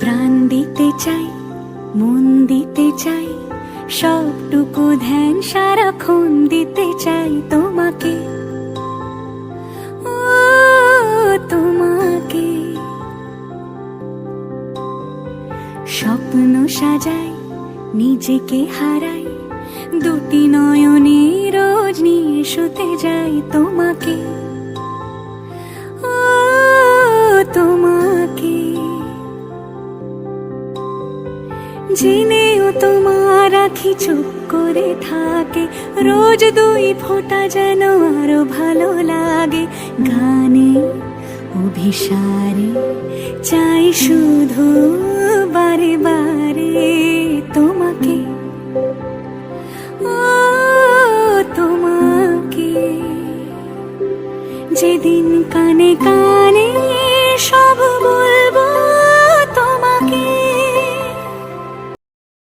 প্রাণ দিতে চাই, মন দিতে চাই, সবটুকু ধ্যান সারাক্ষণ দিতে চাই তোমাকে, ও তোমাকে। স্বপ্ন সাজাই, নিজেকে হারাই, দুটি নয়নে রোজ নিয়ে শুতে যাই তোমাকে, ও তোমাকে। জেনেও তোমার আখি চুপ করে থাকে, রোজ দুই ফোঁটা যেন আরো ভালো লাগে। গানে অভিসারে চাই শুধু বারে বারে তোমাকে, ও তোমাকে। যেদিন কানে কানে